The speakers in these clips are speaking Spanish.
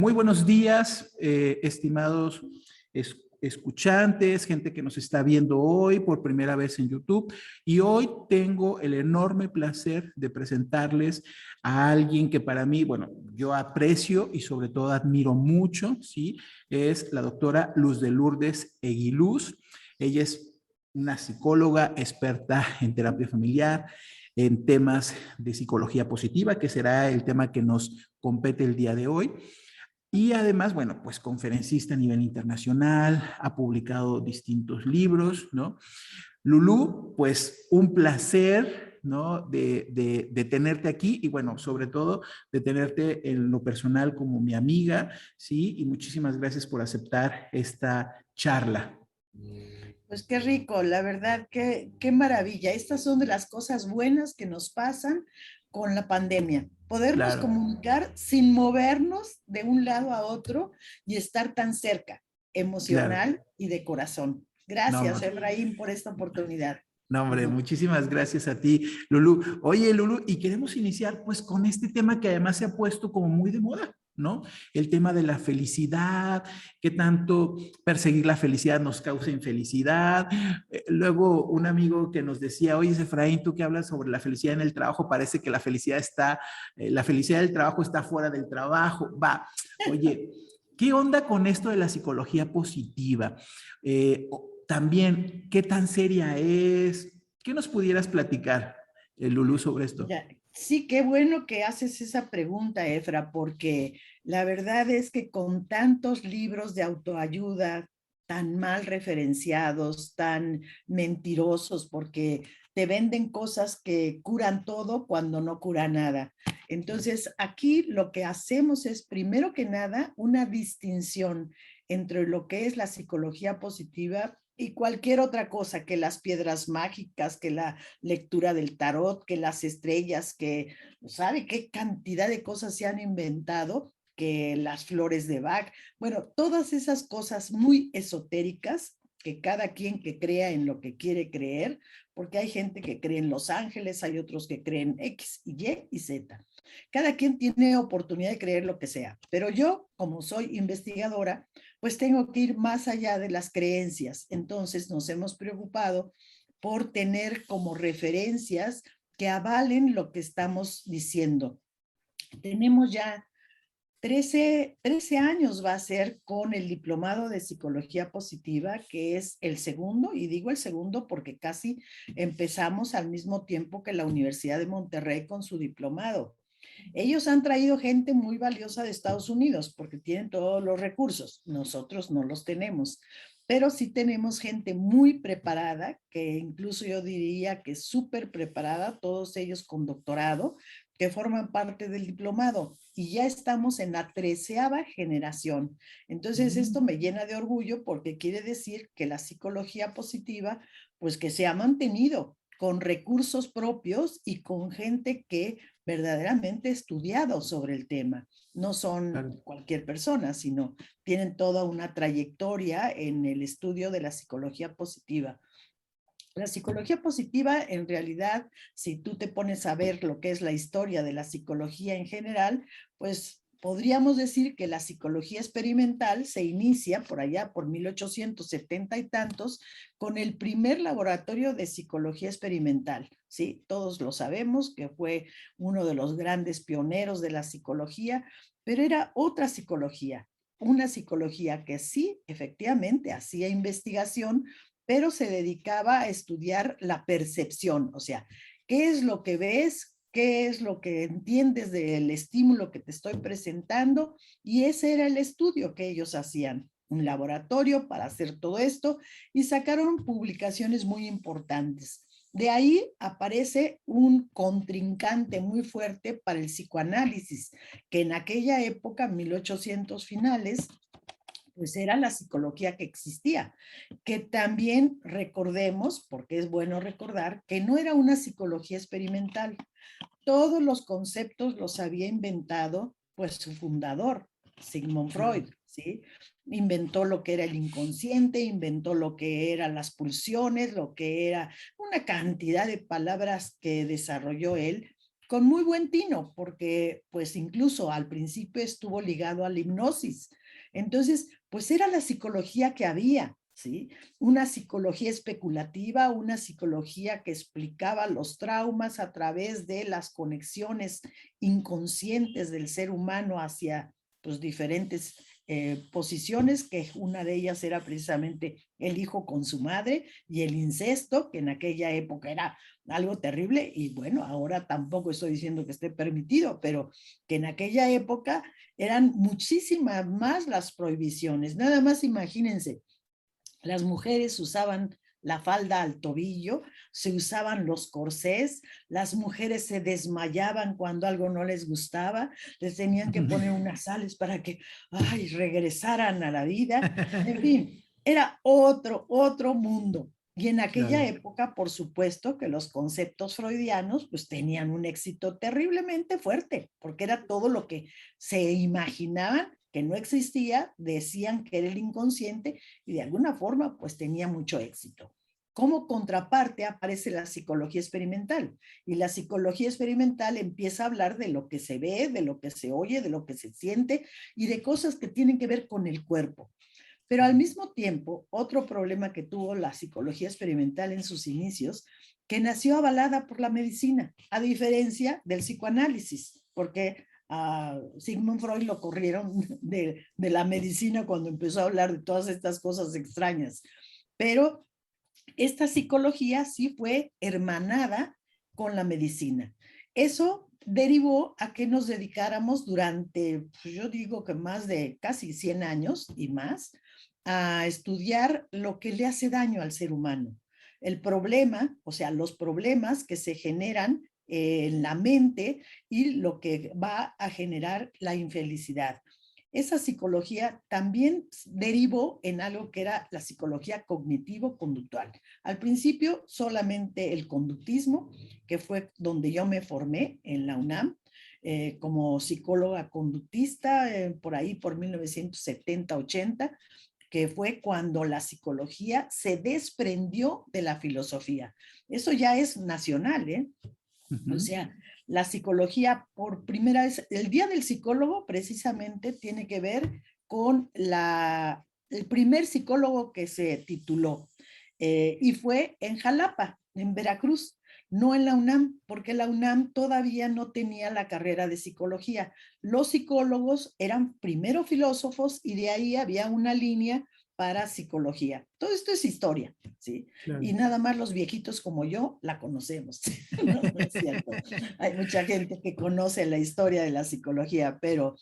Muy buenos días, estimados escuchantes, gente que nos está viendo hoy por primera vez en YouTube. Y hoy tengo el enorme placer de presentarles a alguien que para mí, bueno, yo aprecio y sobre todo admiro mucho, ¿sí? Es la doctora Luz de Lourdes Eguiluz. Ella es una psicóloga experta en terapia familiar, en temas de psicología positiva, que será el tema que nos compete el día de hoy. Y además, bueno, pues conferencista a nivel internacional, ha publicado distintos libros, ¿no? Lulú, pues un placer, ¿no? De tenerte aquí y bueno, sobre todo de tenerte en lo personal como mi amiga, ¿sí? Y muchísimas gracias por aceptar esta charla. Pues qué rico, la verdad, qué maravilla. Estas son de las cosas buenas que nos pasan con la pandemia. Podernos Claro. comunicar sin movernos de un lado a otro y estar tan cerca, Claro. emocional y de corazón. No, Gracias, Efraín, por esta oportunidad. no, hombre, muchísimas gracias a ti, Lulú. Oye, Lulú, y queremos iniciar pues con este tema que además se ha puesto como muy de moda, ¿no? El tema de la felicidad, qué tanto perseguir la felicidad nos causa infelicidad. Luego un amigo que nos decía, oye, Efraín, tú que hablas sobre la felicidad en el trabajo, parece que la felicidad del trabajo está fuera del trabajo. Va, oye, ¿qué onda con esto de la psicología positiva? También, ¿qué tan seria es? ¿Qué nos pudieras platicar, Lulú, sobre esto? Ya, sí, qué bueno que haces esa pregunta, Efra, porque la verdad es que con tantos libros de autoayuda tan mal referenciados, tan mentirosos, porque te venden cosas que curan todo cuando no cura nada. Entonces, aquí lo que hacemos es, primero que nada, una distinción entre lo que es la psicología positiva y cualquier otra cosa, que las piedras mágicas, que la lectura del tarot, que las estrellas, que sabe qué cantidad de cosas se han inventado, que las flores de Bach, bueno, todas esas cosas muy esotéricas que cada quien que crea en lo que quiere creer, porque hay gente que cree en los ángeles, hay otros que creen X, Y y Z. Cada quien tiene oportunidad de creer lo que sea, pero yo, como soy investigadora, pues tengo que ir más allá de las creencias. Entonces nos hemos preocupado por tener como referencias que avalen lo que estamos diciendo. Tenemos ya 13 años va a ser con el diplomado de psicología positiva, que es el segundo, y digo el segundo porque casi empezamos al mismo tiempo que la Universidad de Monterrey con su diplomado. Ellos han traído gente muy valiosa de Estados Unidos porque tienen todos los recursos. Nosotros no los tenemos, pero sí tenemos gente muy preparada, que incluso yo diría que súper preparada, todos ellos con doctorado, que forman parte del diplomado. Y ya estamos en la 13ª generación. Entonces, esto me llena de orgullo porque quiere decir que la psicología positiva, pues que se ha mantenido con recursos propios y con gente que verdaderamente estudiado sobre el tema. No son Claro. cualquier persona, sino tienen toda una trayectoria en el estudio de la psicología positiva. La psicología positiva, en realidad, si tú te pones a ver lo que es la historia de la psicología en general, pues podríamos decir que la psicología experimental se inicia por allá por 1870 y tantos con el primer laboratorio de psicología experimental. Sí, todos lo sabemos que fue uno de los grandes pioneros de la psicología, pero era otra psicología, una psicología que sí, efectivamente, hacía investigación, pero se dedicaba a estudiar la percepción, o sea, qué es lo que ves, qué es lo que entiendes del estímulo que te estoy presentando, y ese era el estudio que ellos hacían, un laboratorio para hacer todo esto, y sacaron publicaciones muy importantes. De ahí aparece un contrincante muy fuerte para el psicoanálisis, que en aquella época, 1800 finales, pues era la psicología que existía, que también recordemos, porque es bueno recordar, que no era una psicología experimental. Todos los conceptos los había inventado pues su fundador, Sigmund Freud, ¿sí? Inventó lo que era el inconsciente, inventó lo que eran las pulsiones, lo que era una cantidad de palabras que desarrolló él con muy buen tino, porque pues incluso al principio estuvo ligado a la hipnosis. Entonces, pues era la psicología que había, ¿sí? Una psicología especulativa, una psicología que explicaba los traumas a través de las conexiones inconscientes del ser humano hacia pues, diferentes posiciones, que una de ellas era precisamente el hijo con su madre y el incesto, que en aquella época era algo terrible, y bueno, ahora tampoco estoy diciendo que esté permitido, pero que en aquella época eran muchísimas más las prohibiciones. Nada más imagínense, las mujeres usaban la falda al tobillo, se usaban los corsés, las mujeres se desmayaban cuando algo no les gustaba, les tenían que poner unas sales para que ay, regresaran a la vida. En fin, era otro mundo. Y en aquella Claro. época, por supuesto, que los conceptos freudianos pues tenían un éxito terriblemente fuerte, porque era todo lo que se imaginaban que no existía, decían que era el inconsciente y de alguna forma pues tenía mucho éxito. Como contraparte aparece la psicología experimental, y la psicología experimental empieza a hablar de lo que se ve, de lo que se oye, de lo que se siente y de cosas que tienen que ver con el cuerpo. Pero al mismo tiempo, otro problema que tuvo la psicología experimental en sus inicios, que nació avalada por la medicina, a diferencia del psicoanálisis, porque a Sigmund Freud lo corrieron de la medicina cuando empezó a hablar de todas estas cosas extrañas. Pero esta psicología sí fue hermanada con la medicina. Eso derivó a que nos dedicáramos durante, pues yo digo que más de casi 100 años y más, a estudiar lo que le hace daño al ser humano. El problema, o sea, los problemas que se generan en la mente y lo que va a generar la infelicidad. Esa psicología también derivó en algo que era la psicología cognitivo-conductual. Al principio solamente el conductismo, que fue donde yo me formé en la UNAM, como psicóloga conductista, por ahí por 1970-80, que fue cuando la psicología se desprendió de la filosofía. Eso ya es nacional, ¿eh? O sea, la psicología por primera vez, el Día del Psicólogo precisamente tiene que ver con el primer psicólogo que se tituló y fue en Jalapa, en Veracruz, no en la UNAM, porque la UNAM todavía no tenía la carrera de psicología. Los psicólogos eran primero filósofos y de ahí había una línea para psicología. Todo esto es historia, ¿sí? Claro. Y nada más los viejitos como yo la conocemos. No, no es cierto. Hay mucha gente que conoce la historia de la psicología, pero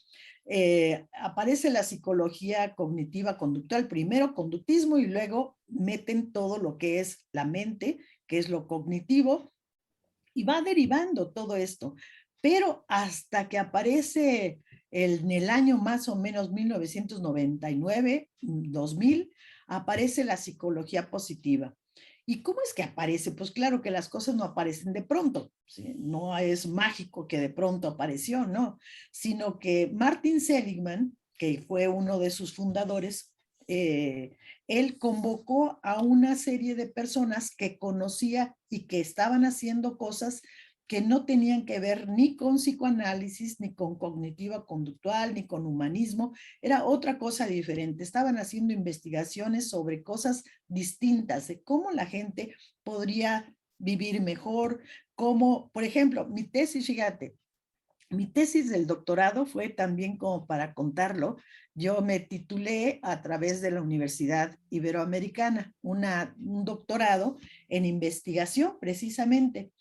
aparece la psicología cognitiva conductual, primero conductismo y luego meten todo lo que es la mente, que es lo cognitivo, y va derivando todo esto. Pero hasta que aparece en el año más o menos 1999, 2000, aparece la psicología positiva. ¿Y cómo es que aparece? Pues claro que las cosas no aparecen de pronto, ¿sí? No es mágico que de pronto apareció, no, sino que Martin Seligman, que fue uno de sus fundadores, él convocó a una serie de personas que conocía y que estaban haciendo cosas que no tenían que ver ni con psicoanálisis, ni con cognitiva conductual, ni con humanismo, era otra cosa diferente. Estaban haciendo investigaciones sobre cosas distintas, de cómo la gente podría vivir mejor, cómo, por ejemplo, mi tesis, fíjate, mi tesis del doctorado fue también como para contarlo. Yo me titulé a través de la Universidad Iberoamericana, un doctorado en investigación precisamente.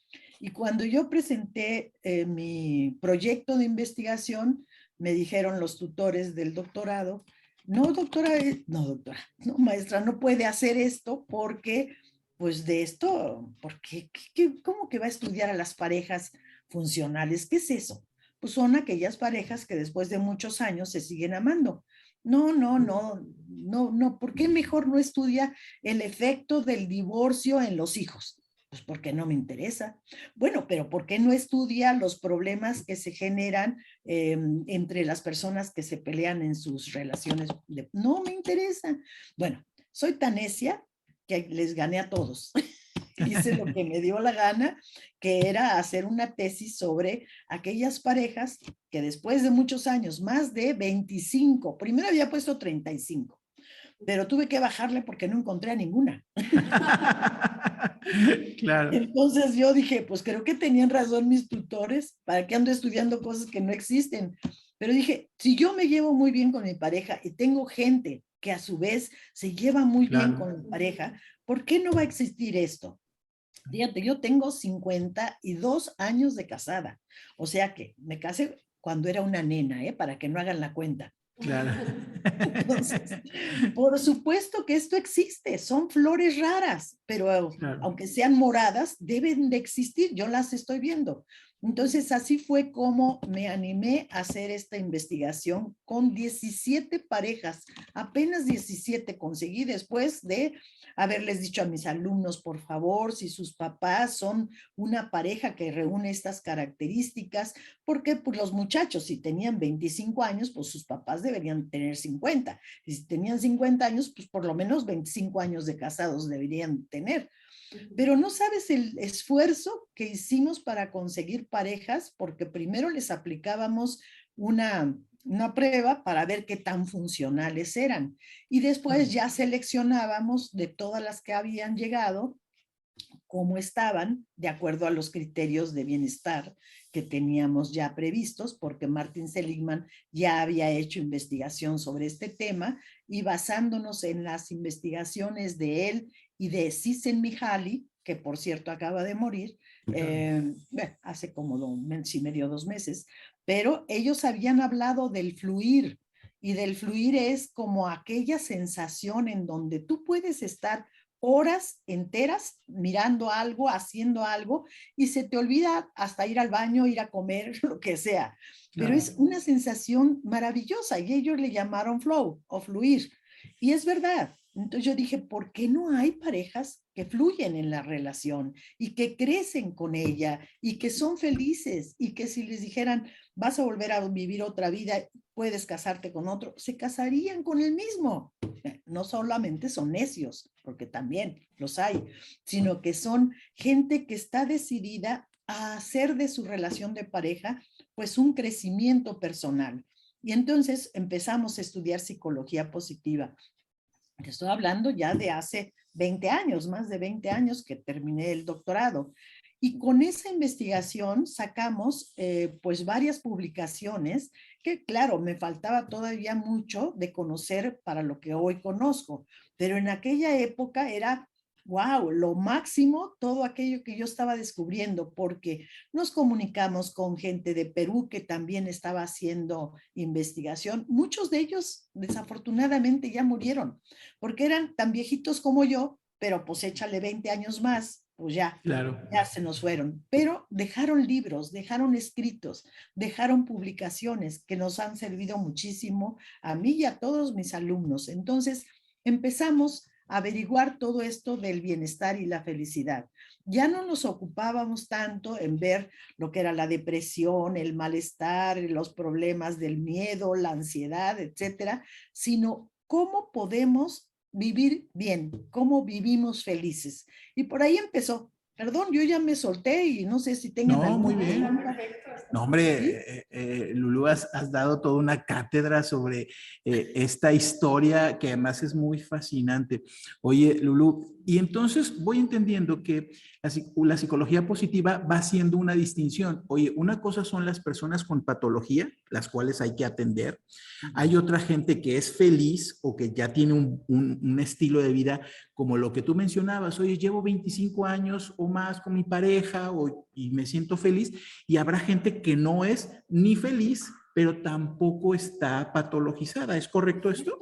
Y cuando yo presenté mi proyecto de investigación, me dijeron los tutores del doctorado, no doctora, no doctora, no maestra, no puede hacer esto porque, pues de esto, porque, ¿cómo que va a estudiar a las parejas funcionales? ¿Qué es eso? Pues son aquellas parejas que después de muchos años se siguen amando. No, no, no, no, no, ¿por qué mejor no estudia el efecto del divorcio en los hijos? Pues porque no me interesa. Bueno, pero ¿por qué no estudia los problemas que se generan entre las personas que se pelean en sus relaciones? No me interesa. Bueno, soy tan necia que les gané a todos. hice lo que me dio la gana, que era hacer una tesis sobre aquellas parejas que después de muchos años, más de 25, primero había puesto 35, pero tuve que bajarle porque no encontré a ninguna. Claro. Entonces yo dije, pues creo que tenían razón mis tutores, ¿para qué ando estudiando cosas que no existen? Pero dije, si yo me llevo muy bien con mi pareja y tengo gente que a su vez se lleva muy bien Claro. con mi pareja, ¿por qué no va a existir esto? Fíjate, yo tengo 52 años de casada, o sea que me casé cuando era una nena, para que no hagan la cuenta. Claro. Entonces, por supuesto que esto existe, son flores raras, pero Claro. aunque sean moradas, deben de existir, yo las estoy viendo. Entonces, así fue como me animé a hacer esta investigación con 17 parejas, apenas 17 conseguí después de haberles dicho a mis alumnos, por favor, si sus papás son una pareja que reúne estas características, porque pues, los muchachos, si tenían 25 años, pues sus papás deberían tener 50. Y si tenían 50 años, pues por lo menos 25 años de casados deberían tener. Pero no sabes el esfuerzo que hicimos para conseguir parejas, porque primero les aplicábamos una prueba para ver qué tan funcionales eran. Y después ya seleccionábamos de todas las que habían llegado, cómo estaban de acuerdo a los criterios de bienestar que teníamos ya previstos, porque Martin Seligman ya había hecho investigación sobre este tema y basándonos en las investigaciones de él y de Csikszentmihalyi, que por cierto acaba de morir, hace como mes y medio, 2 meses, pero ellos habían hablado del fluir, y del fluir es como aquella sensación en donde tú puedes estar horas enteras mirando algo, haciendo algo, y se te olvida hasta ir al baño, ir a comer, lo que sea. Pero Claro. es una sensación maravillosa y ellos le llamaron flow o fluir. Y es verdad. Entonces yo dije, ¿por qué no hay parejas que fluyen en la relación y que crecen con ella y que son felices y que si les dijeran, vas a volver a vivir otra vida, puedes casarte con otro, se casarían con el mismo? No solamente son necios, porque también los hay, sino que son gente que está decidida a hacer de su relación de pareja pues un crecimiento personal. Y entonces empezamos a estudiar psicología positiva. Estoy hablando ya de hace 20 años, más de 20 años que terminé el doctorado. Y con esa investigación sacamos pues varias publicaciones que claro, me faltaba todavía mucho de conocer para lo que hoy conozco, pero en aquella época era, wow, lo máximo todo aquello que yo estaba descubriendo, porque nos comunicamos con gente de Perú que también estaba haciendo investigación. Muchos de ellos desafortunadamente ya murieron, porque eran tan viejitos como yo, pero pues échale 20 años más, pues Claro. ya se nos fueron, pero dejaron libros, dejaron escritos, dejaron publicaciones que nos han servido muchísimo a mí y a todos mis alumnos. Entonces empezamos a averiguar todo esto del bienestar y la felicidad. Ya no nos ocupábamos tanto en ver lo que era la depresión, el malestar, los problemas del miedo, la ansiedad, etcétera, sino cómo podemos vivir bien, cómo vivimos felices. Y por ahí empezó. Perdón, yo ya me solté y no sé si tengan No, muy alguna bien. pregunta. No, ¿Sí? hombre, Lulú, has dado toda una cátedra sobre esta historia que además es muy fascinante. Oye, Lulú, y entonces voy entendiendo que la psicología positiva va haciendo una distinción. Oye, una cosa son las personas con patología, las cuales hay que atender. Hay otra gente que es feliz o que ya tiene un estilo de vida como lo que tú mencionabas. Oye, llevo 25 años o más con mi pareja y me siento feliz. Y habrá gente que no es ni feliz, pero tampoco está patologizada. ¿Es correcto esto?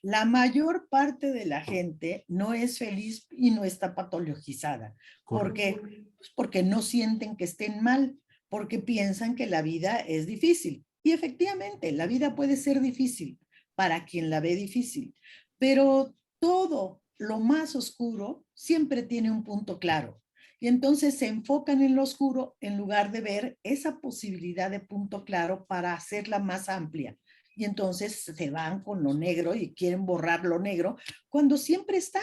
La mayor parte de la gente no es feliz y no está patologizada. ¿Por Correcto. qué? Pues porque no sienten que estén mal, porque piensan que la vida es difícil. Y efectivamente, la vida puede ser difícil para quien la ve difícil, pero todo lo más oscuro siempre tiene un punto claro. Y entonces se enfocan en lo oscuro en lugar de ver esa posibilidad de punto claro para hacerla más amplia, y entonces se van con lo negro y quieren borrar lo negro cuando siempre está.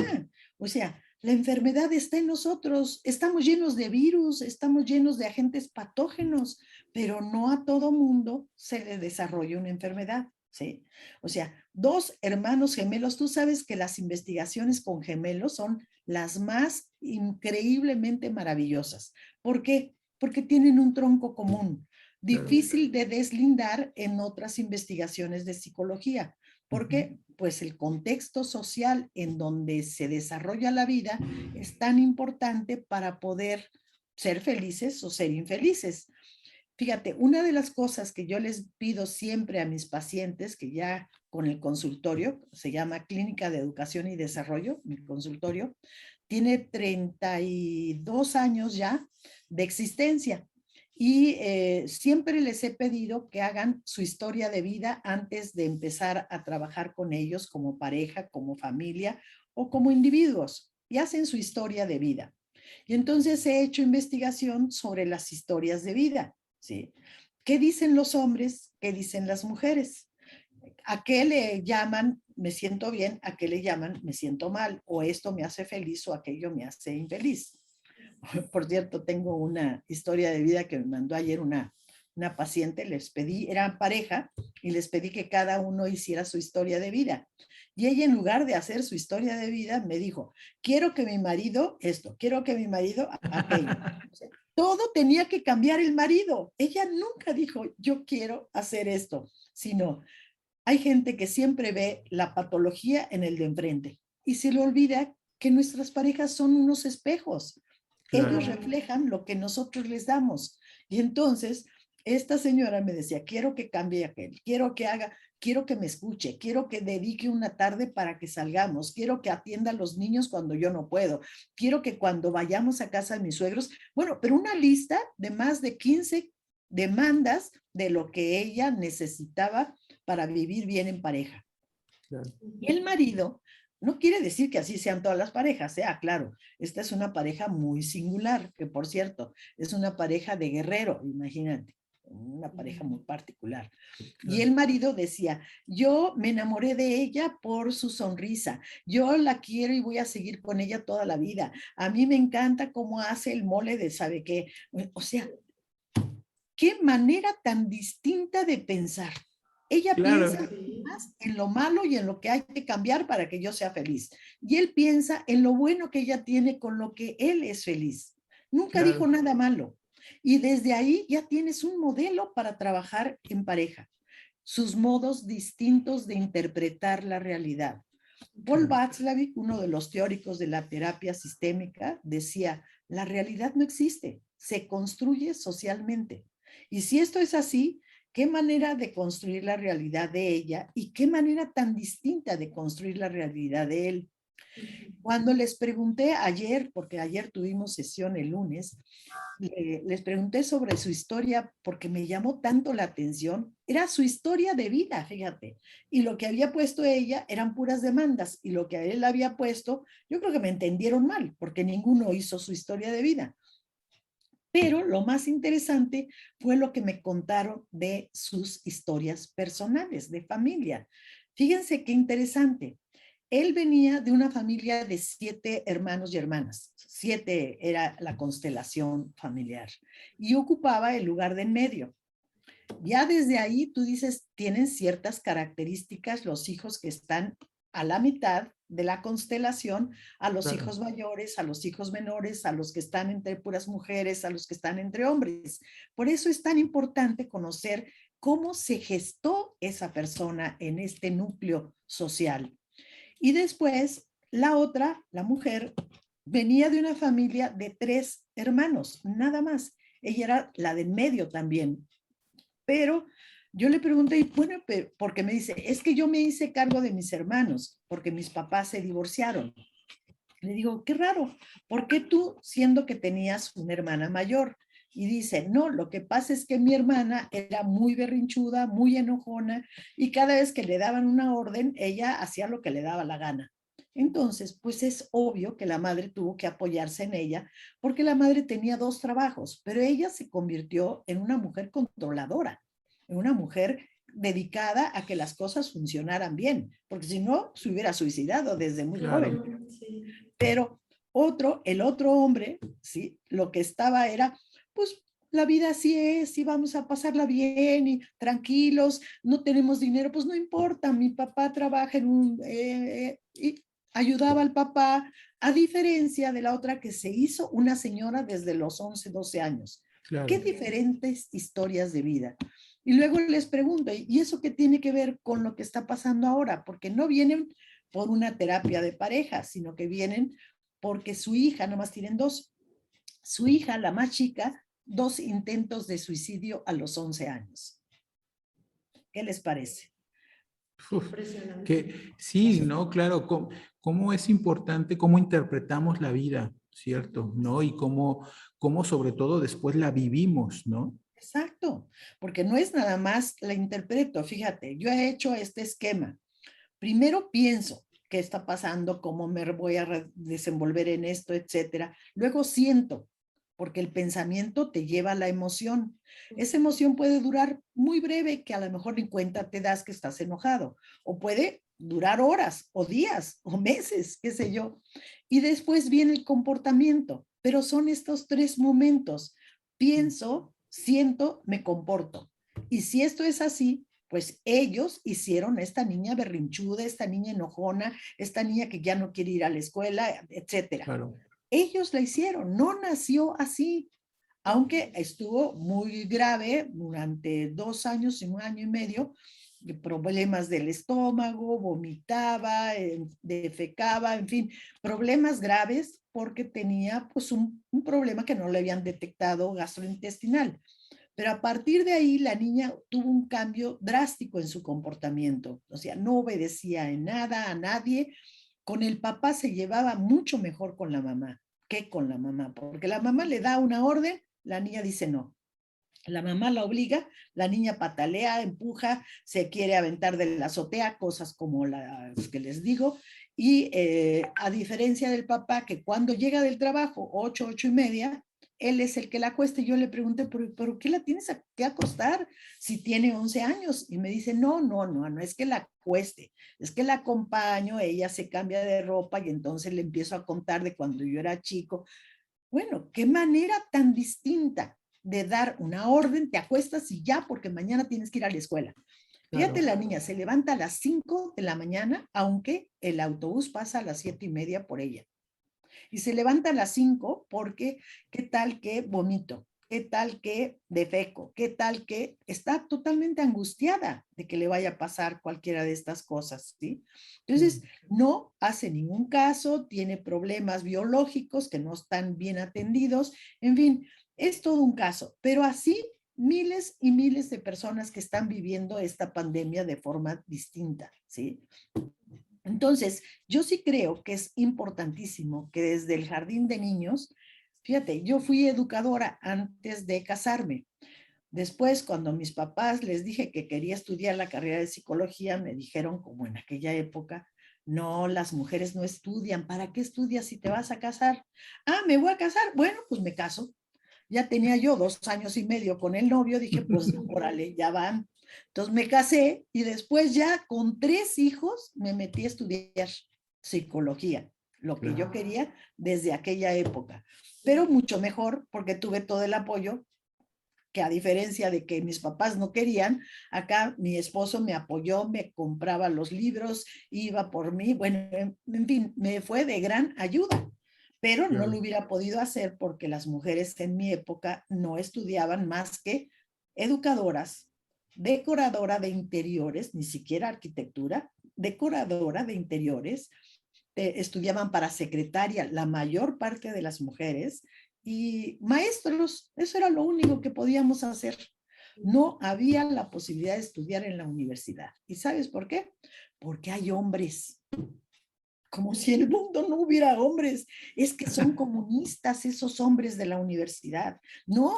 O sea, la enfermedad está en nosotros, estamos llenos de virus, estamos llenos de agentes patógenos, pero no a todo mundo se le desarrolla una enfermedad, ¿sí? O sea, dos hermanos gemelos, tú sabes que las investigaciones con gemelos son las más increíblemente maravillosas. ¿Por qué? Porque tienen un tronco común, difícil de deslindar en otras investigaciones de psicología. ¿Por qué? Pues el contexto social en donde se desarrolla la vida es tan importante para poder ser felices o ser infelices. Fíjate, una de las cosas que yo les pido siempre a mis pacientes, que ya con el consultorio, se llama Clínica de Educación y Desarrollo, mi consultorio, tiene 32 años ya de existencia. Y siempre les he pedido que hagan su historia de vida antes de empezar a trabajar con ellos como pareja, como familia o como individuos. Y hacen su historia de vida. Y entonces he hecho investigación sobre las historias de vida, ¿sí? ¿Qué dicen los hombres? ¿Qué dicen las mujeres? ¿A qué le llaman me siento bien? ¿A qué le llaman me siento mal? O esto me hace feliz o aquello me hace infeliz. Por cierto, tengo una historia de vida que me mandó ayer una paciente, les pedí, eran pareja, y les pedí que cada uno hiciera su historia de vida. Y ella, en lugar de hacer su historia de vida, me dijo, quiero que mi marido esto, quiero que mi marido aquello. O sea, todo tenía que cambiar el marido. Ella nunca dijo, yo quiero hacer esto, sino hay gente que siempre ve la patología en el de enfrente y se le olvida que nuestras parejas son unos espejos. Ellos reflejan lo que nosotros les damos. Y entonces, esta señora me decía, quiero que cambie aquel, quiero que haga, quiero que me escuche, quiero que dedique una tarde para que salgamos, quiero que atienda a los niños cuando yo no puedo, quiero que cuando vayamos a casa de mis suegros, bueno, pero una lista de más de 15 demandas de lo que ella necesitaba para vivir bien en pareja. Claro. Y el marido, no quiere decir que así sean todas las parejas, claro, esta es una pareja muy singular, que por cierto, es una pareja de guerrero, imagínate, una pareja muy particular. Claro. Y el marido decía, yo me enamoré de ella por su sonrisa, yo la quiero y voy a seguir con ella toda la vida, a mí me encanta cómo hace el mole de sabe qué, o sea, qué manera tan distinta de pensar. Ella piensa más en lo malo y en lo que hay que cambiar para que yo sea feliz. Y él piensa en lo bueno que ella tiene con lo que él es feliz. Nunca dijo nada malo. Y desde ahí ya tienes un modelo para trabajar en pareja. Sus modos distintos de interpretar la realidad. Paul Václavic, uno de los teóricos de la terapia sistémica, decía, la realidad no existe, se construye socialmente. Y si esto es así, ¿qué manera de construir la realidad de ella y qué manera tan distinta de construir la realidad de él? Cuando les pregunté ayer, porque ayer tuvimos sesión el lunes, les pregunté sobre su historia porque me llamó tanto la atención. Era su historia de vida, fíjate. Y lo que había puesto ella eran puras demandas. Y lo que él había puesto, yo creo que me entendieron mal, porque ninguno hizo su historia de vida. Pero lo más interesante fue lo que me contaron de sus historias personales, de familia. Fíjense qué interesante. Él venía de una familia de 7 hermanos y hermanas. 7 era la constelación familiar. Y ocupaba el lugar de en medio. Ya desde ahí tú dices, tienen ciertas características los hijos que están a la mitad de la constelación, a los hijos mayores, a los hijos menores, a los que están entre puras mujeres, a los que están entre hombres. Por eso es tan importante conocer cómo se gestó esa persona en este núcleo social. Y después, la otra, la mujer, venía de una familia de 3 hermanos, nada más. Ella era la de medio también. Pero yo le pregunté, bueno, porque me dice, es que yo me hice cargo de mis hermanos, porque mis papás se divorciaron. Le digo, qué raro, ¿por qué tú, siendo que tenías una hermana mayor? Y dice, no, lo que pasa es que mi hermana era muy berrinchuda, muy enojona, y cada vez que le daban una orden, ella hacía lo que le daba la gana. Entonces, pues es obvio que la madre tuvo que apoyarse en ella, porque la madre tenía 2 trabajos, pero ella se convirtió en una mujer controladora, en una mujer dedicada a que las cosas funcionaran bien, porque si no, se hubiera suicidado desde muy joven. Sí. Pero El otro hombre, ¿sí? Lo que estaba era, pues la vida así es y vamos a pasarla bien y tranquilos, no tenemos dinero, pues no importa, mi papá trabaja en y ayudaba al papá, a diferencia de la otra que se hizo una señora desde los 11, 12 años. Qué Claro. diferentes historias de vida. Y luego les pregunto, ¿y eso qué tiene que ver con lo que está pasando ahora? Porque no vienen por una terapia de pareja, sino que vienen porque su hija, nomás tienen dos, su hija, la más chica, 2 intentos de suicidio a los 11 años. ¿Qué les parece? Uf, Impresionante. que sí, ¿no? Claro, cómo es importante cómo interpretamos la vida, ¿cierto? ¿No? Y cómo sobre todo después la vivimos, ¿no? Exacto, porque no es nada más la interpreto. Fíjate, yo he hecho este esquema. Primero pienso qué está pasando, cómo me voy a desenvolver en esto, etcétera. Luego siento, porque el pensamiento te lleva a la emoción. Esa emoción puede durar muy breve, que a lo mejor ni cuenta te das que estás enojado, o puede durar horas o días o meses, qué sé yo. Y después viene el comportamiento, pero son estos 3 momentos. Pienso, siento, me comporto. Y si esto es así, pues ellos hicieron a esta niña berrinchuda, esta niña enojona, esta niña que ya no quiere ir a la escuela, etcétera. Claro. Ellos la hicieron, no nació así, aunque estuvo muy grave durante 2 años y 1 año y medio, problemas del estómago, vomitaba, defecaba, en fin, problemas graves porque tenía pues un problema que no le habían detectado gastrointestinal. Pero a partir de ahí la niña tuvo un cambio drástico en su comportamiento, o sea, no obedecía en nada a nadie. Con el papá se llevaba mucho mejor con la mamá que con la mamá, porque la mamá le da una orden, la niña dice no. La mamá la obliga, la niña patalea, empuja, se quiere aventar de la azotea, cosas como las que les digo, y a diferencia del papá que cuando llega del trabajo, 8, 8:30, él es el que la acuesta. Y yo le pregunté, ¿pero qué la tienes que acostar si tiene 11 años? Y me dice, no es que la acueste, es que la acompaño, ella se cambia de ropa y entonces le empiezo a contar de cuando yo era chico. Bueno, qué manera tan distinta de dar una orden, te acuestas y ya, porque mañana tienes que ir a la escuela. Fíjate, Claro. la niña se levanta a las 5 de la mañana, aunque el autobús pasa a las 7:30 por ella. Y se levanta a las 5 porque, ¿qué tal que vomito? ¿Qué tal que defeco? ¿Qué tal que está totalmente angustiada de que le vaya a pasar cualquiera de estas cosas? ¿Sí? Entonces, no hace ningún caso, tiene problemas biológicos que no están bien atendidos, en fin, es todo un caso, pero así miles y miles de personas que están viviendo esta pandemia de forma distinta, ¿sí? Entonces, yo sí creo que es importantísimo que desde el jardín de niños, fíjate, yo fui educadora antes de casarme. Después, cuando mis papás les dije que quería estudiar la carrera de psicología, me dijeron, como en aquella época, no, las mujeres no estudian. ¿Para qué estudias si te vas a casar? Ah, me voy a casar. Bueno, pues me caso. Ya tenía yo 2 años y medio con el novio, dije, pues órale, ya van. Entonces me casé y después ya con 3 hijos me metí a estudiar psicología, lo que yo Claro. quería desde aquella época, pero mucho mejor porque tuve todo el apoyo, que a diferencia de que mis papás no querían, acá mi esposo me apoyó, me compraba los libros, iba por mí, bueno, en fin, me fue de gran ayuda, pero no lo Claro. hubiera podido hacer porque las mujeres en mi época no estudiaban más que educadoras, decoradora de interiores, ni siquiera arquitectura, decoradora de interiores, estudiaban para secretaria la mayor parte de las mujeres y maestros, eso era lo único que podíamos hacer. No había la posibilidad de estudiar en la universidad. ¿Y sabes por qué? Porque hay hombres, como si en el mundo no hubiera hombres. Es que son comunistas esos hombres de la universidad. No,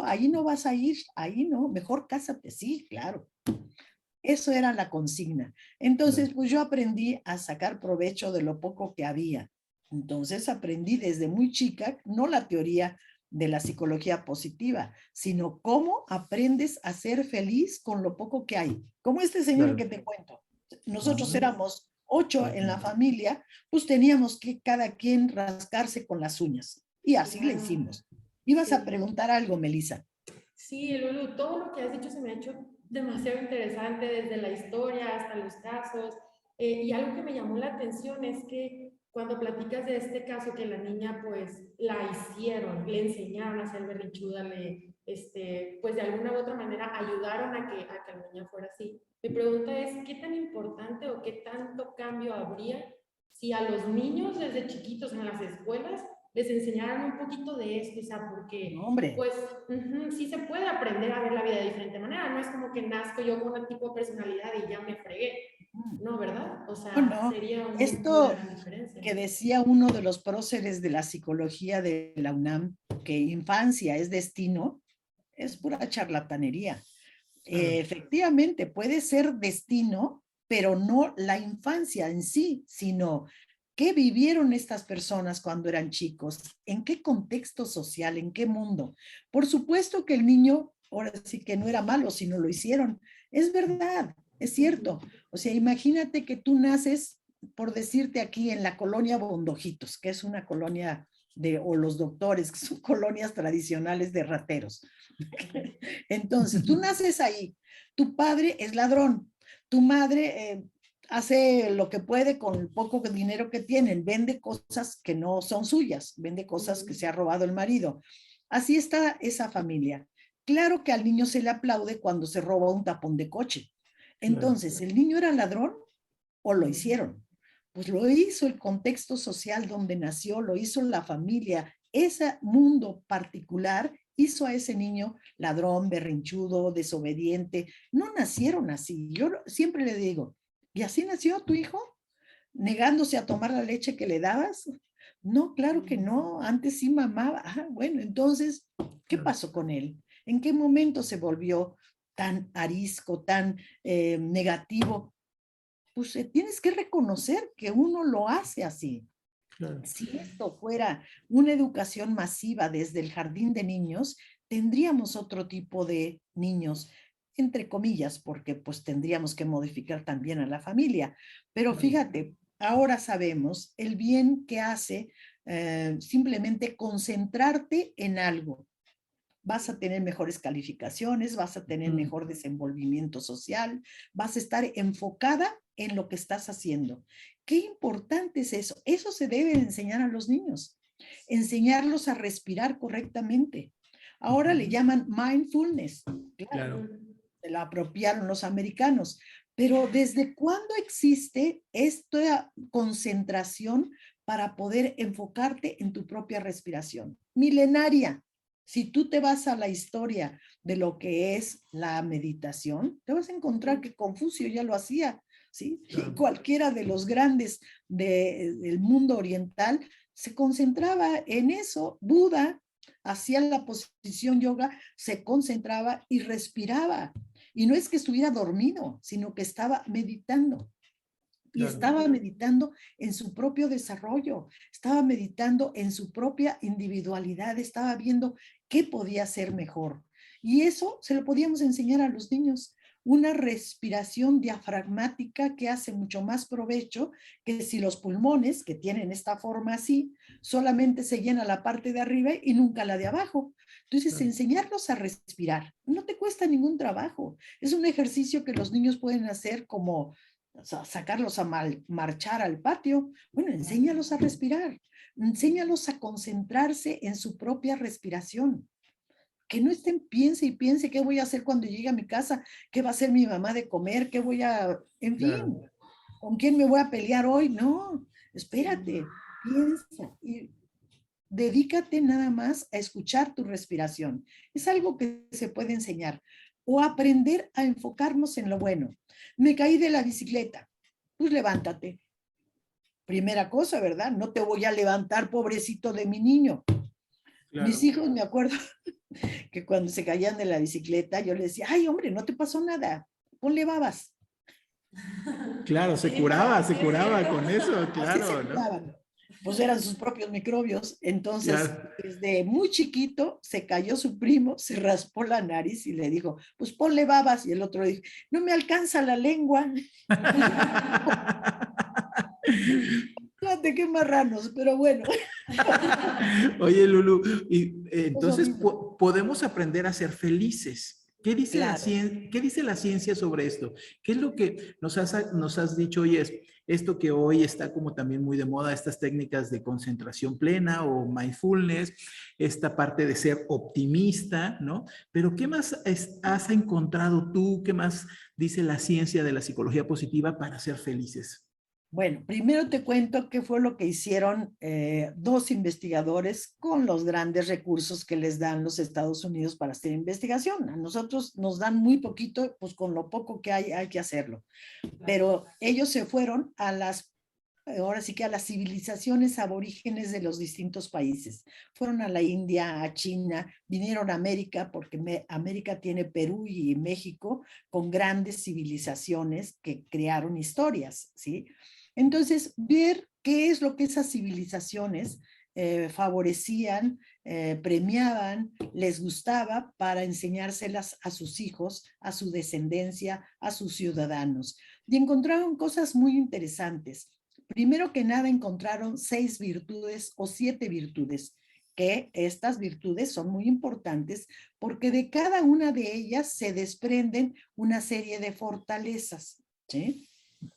ahí no vas a ir, ahí no, mejor cásate, sí, claro. Eso era la consigna. Entonces, pues yo aprendí a sacar provecho de lo poco que había. Entonces aprendí desde muy chica, no la teoría de la psicología positiva, sino cómo aprendes a ser feliz con lo poco que hay. Como este señor que Claro. te cuento. Nosotros Ah, éramos 8 en la familia, pues teníamos que cada quien rascarse con las uñas. Y así le hicimos. Ibas a preguntar algo, Melissa. Sí, Lulu, todo lo que has dicho se me ha hecho demasiado interesante, desde la historia hasta los casos. Y algo que me llamó la atención es que cuando platicas de este caso que la niña pues la hicieron, le enseñaron a ser berrinchuda, pues de alguna u otra manera ayudaron a que la niña fuera así. Mi pregunta es, ¿qué tan importante o qué tanto cambio habría si a los niños desde chiquitos en las escuelas les enseñaran un poquito de esto? O sea, porque Hombre, pues sí se puede aprender a ver la vida de diferente manera, no es como que nazco yo con un tipo de personalidad y ya me fregué, no, ¿verdad? O sea, no, sería una esto gran diferencia. que decía uno de los próceres de la psicología de la UNAM, que infancia es destino, es pura charlatanería. Efectivamente, puede ser destino, pero no la infancia en sí, sino qué vivieron estas personas cuando eran chicos, en qué contexto social, en qué mundo. Por supuesto que el niño, ahora sí que no era malo, sino lo hicieron. Es verdad, es cierto. O sea, imagínate que tú naces, por decirte aquí, en la colonia Bondojitos, que es una colonia o los doctores, que son colonias tradicionales de rateros. Entonces, tú naces ahí, tu padre es ladrón, tu madre hace lo que puede con el poco dinero que tienen, vende cosas que no son suyas, vende cosas que se ha robado el marido. Así está esa familia. Claro que al niño se le aplaude cuando se roba un tapón de coche. Entonces, ¿el niño era ladrón o lo hicieron? Pues lo hizo el contexto social donde nació, lo hizo la familia. Ese mundo particular hizo a ese niño ladrón, berrinchudo, desobediente. No nacieron así. Yo siempre le digo, ¿y así nació tu hijo? ¿Negándose a tomar la leche que le dabas? No, claro que no. Antes sí mamaba. Ah, bueno, entonces, ¿qué pasó con él? ¿En qué momento se volvió tan arisco, tan negativo? Pues tienes que reconocer que uno lo hace así. Claro. Si esto fuera una educación masiva desde el jardín de niños, tendríamos otro tipo de niños, entre comillas, porque pues tendríamos que modificar también a la familia. Pero fíjate, ahora sabemos el bien que hace simplemente concentrarte en algo. Vas a tener mejores calificaciones, vas a tener mejor desenvolvimiento social, vas a estar enfocada en lo que estás haciendo. Qué importante es eso. Eso se debe enseñar a los niños, enseñarlos a respirar correctamente. Ahora le llaman mindfulness. Claro, se la apropiaron los americanos. Pero ¿desde cuándo existe esta concentración para poder enfocarte en tu propia respiración? Milenaria. Si tú te vas a la historia de lo que es la meditación, te vas a encontrar que Confucio ya lo hacía, ¿sí? Y cualquiera de los grandes del mundo oriental se concentraba en eso. Buda hacía la posición yoga, se concentraba y respiraba. Y no es que estuviera dormido, sino que estaba meditando. Y estaba meditando en su propio desarrollo, estaba meditando en su propia individualidad, estaba viendo qué podía ser mejor. Y eso se lo podíamos enseñar a los niños. Una respiración diafragmática que hace mucho más provecho que si los pulmones, que tienen esta forma así, solamente se llena la parte de arriba y nunca la de abajo. Entonces, enseñarlos a respirar no te cuesta ningún trabajo. Es un ejercicio que los niños pueden hacer como sacarlos a marchar al patio. Bueno, enséñalos a respirar, enséñalos a concentrarse en su propia respiración. Que no estén piense y piense qué voy a hacer cuando llegue a mi casa, qué va a hacer mi mamá de comer, qué voy a, en fin, con quién me voy a pelear hoy. No, espérate, piensa y dedícate nada más a escuchar tu respiración. Es algo que se puede enseñar o aprender a enfocarnos en lo bueno. Me caí de la bicicleta, pues levántate. Primera cosa, ¿verdad? No te voy a levantar, pobrecito de mi niño. Claro. Mis hijos, me acuerdo que cuando se caían de la bicicleta, yo les decía, ay, hombre, no te pasó nada, ponle babas. Claro, se curaba con eso, claro. Así se curaban. ¿No? Pues eran sus propios microbios. Entonces, desde muy chiquito, se cayó su primo, se raspó la nariz y le dijo, pues ponle babas. Y el otro dijo, no me alcanza la lengua. Fíjate qué marranos, pero bueno. Oye, Lulu, y Eso entonces mismo. podemos aprender a ser felices. ¿Qué dice Claro. qué dice la ciencia sobre esto? ¿Qué es lo que nos has dicho hoy? Es esto que hoy está como también muy de moda, estas técnicas de concentración plena o mindfulness, esta parte de ser optimista, ¿no? Pero ¿qué más has encontrado tú? ¿Qué más dice la ciencia de la psicología positiva para ser felices? Bueno, primero te cuento qué fue lo que hicieron dos investigadores con los grandes recursos que les dan los Estados Unidos para hacer investigación. A nosotros nos dan muy poquito, pues con lo poco que hay que hacerlo. Pero ellos se fueron a ahora sí que a las civilizaciones aborígenes de los distintos países. Fueron a la India, a China, vinieron a América, porque América tiene Perú y México con grandes civilizaciones que crearon historias, ¿sí? Entonces, ver qué es lo que esas civilizaciones favorecían, premiaban, les gustaba para enseñárselas a sus hijos, a su descendencia, a sus ciudadanos. Y encontraron cosas muy interesantes. Primero que nada, encontraron 6 virtudes o 7 virtudes, que estas virtudes son muy importantes porque de cada una de ellas se desprenden una serie de fortalezas, ¿sí?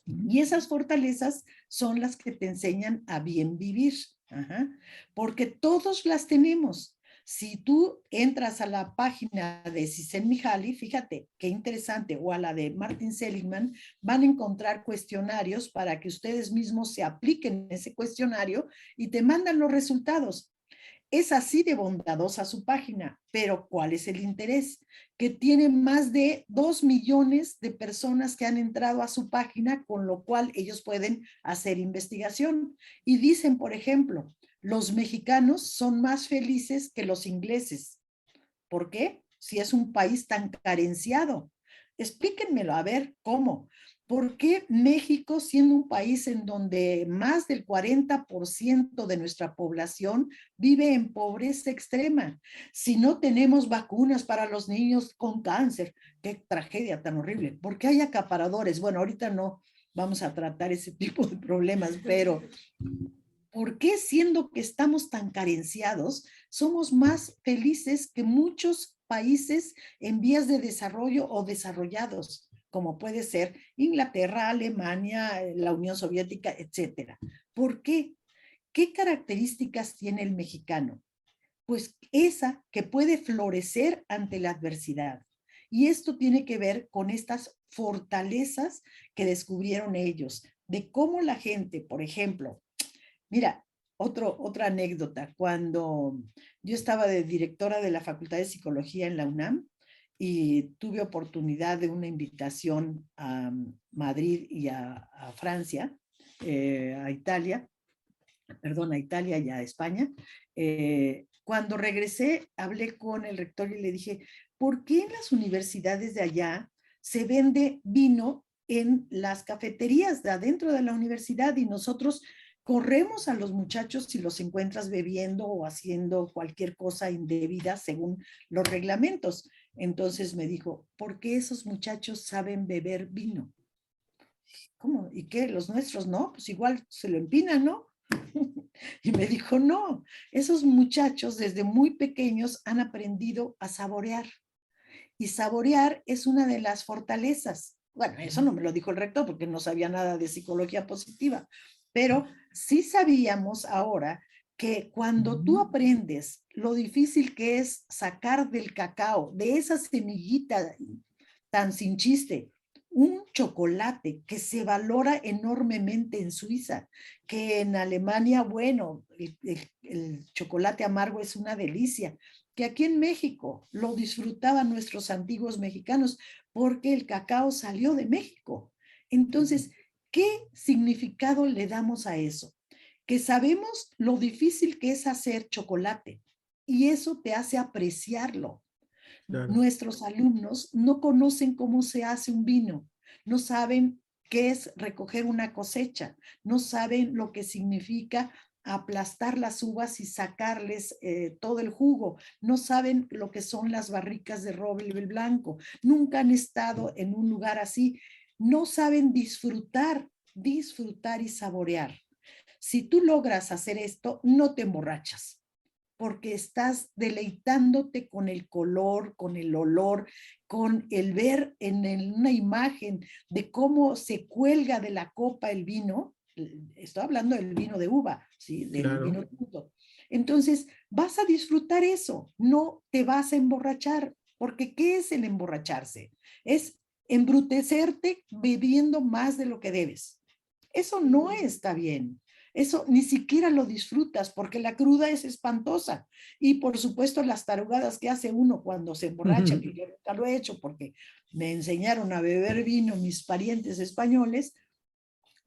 Y esas fortalezas son las que te enseñan a bien vivir, ajá, porque todos las tenemos. Si tú entras a la página de Csikszentmihalyi, fíjate qué interesante, o a la de Martin Seligman, van a encontrar cuestionarios para que ustedes mismos se apliquen ese cuestionario y te mandan los resultados. Es así de bondadosa su página, pero ¿cuál es el interés? Que tiene más de 2 millones de personas que han entrado a su página, con lo cual ellos pueden hacer investigación. Y dicen, por ejemplo, los mexicanos son más felices que los ingleses. ¿Por qué? Si es un país tan carenciado. Explíquenmelo, a ver, ¿cómo? ¿Por qué México, siendo un país en donde más del 40% de nuestra población vive en pobreza extrema? Si no tenemos vacunas para los niños con cáncer, qué tragedia tan horrible. ¿Por qué hay acaparadores? Bueno, ahorita no vamos a tratar ese tipo de problemas, pero ¿por qué, siendo que estamos tan carenciados, somos más felices que muchos países en vías de desarrollo o desarrollados, como puede ser Inglaterra, Alemania, la Unión Soviética, etcétera? ¿Por qué? ¿Qué características tiene el mexicano? Pues esa que puede florecer ante la adversidad. Y esto tiene que ver con estas fortalezas que descubrieron ellos, de cómo la gente, por ejemplo, mira, otra anécdota. Cuando yo estaba de directora de la Facultad de Psicología en la UNAM y tuve oportunidad de una invitación a Madrid y a Francia, a Italia, perdón, a Italia y a España, cuando regresé hablé con el rector y le dije, ¿por qué en las universidades de allá se vende vino en las cafeterías de adentro de la universidad y nosotros corremos a los muchachos si los encuentras bebiendo o haciendo cualquier cosa indebida según los reglamentos? Entonces me dijo, ¿por qué esos muchachos saben beber vino? ¿Cómo? ¿Y qué? ¿Los nuestros no? Pues igual se lo empinan, ¿no? Y me dijo, no, esos muchachos desde muy pequeños han aprendido a saborear. Y saborear es una de las fortalezas. Bueno, eso no me lo dijo el rector porque no sabía nada de psicología positiva, pero sí sabíamos ahora que cuando tú aprendes lo difícil que es sacar del cacao, de esa semillita tan sin chiste, un chocolate que se valora enormemente en Suiza, que en Alemania, bueno, el chocolate amargo es una delicia, que aquí en México lo disfrutaban nuestros antiguos mexicanos porque el cacao salió de México. Entonces, ¿qué significado le damos a eso? Que sabemos lo difícil que es hacer chocolate y eso te hace apreciarlo. Claro. Nuestros alumnos no conocen cómo se hace un vino, no saben qué es recoger una cosecha, no saben lo que significa aplastar las uvas y sacarles todo el jugo, no saben lo que son las barricas de roble blanco, nunca han estado en un lugar así, no saben disfrutar disfrutar y saborear. Si tú logras hacer esto, no te emborrachas, porque estás deleitándote con el color, con el olor, con el ver en una imagen de cómo se cuelga de la copa el vino. Estoy hablando del vino de uva, ¿sí? Del vino tinto. Entonces, vas a disfrutar eso, no te vas a emborrachar, porque ¿qué es el emborracharse? Es embrutecerte bebiendo más de lo que debes. Eso no está bien. Eso ni siquiera lo disfrutas porque la cruda es espantosa. Y por supuesto las tarugadas que hace uno cuando se emborracha, que yo nunca lo he hecho porque me enseñaron a beber vino mis parientes españoles,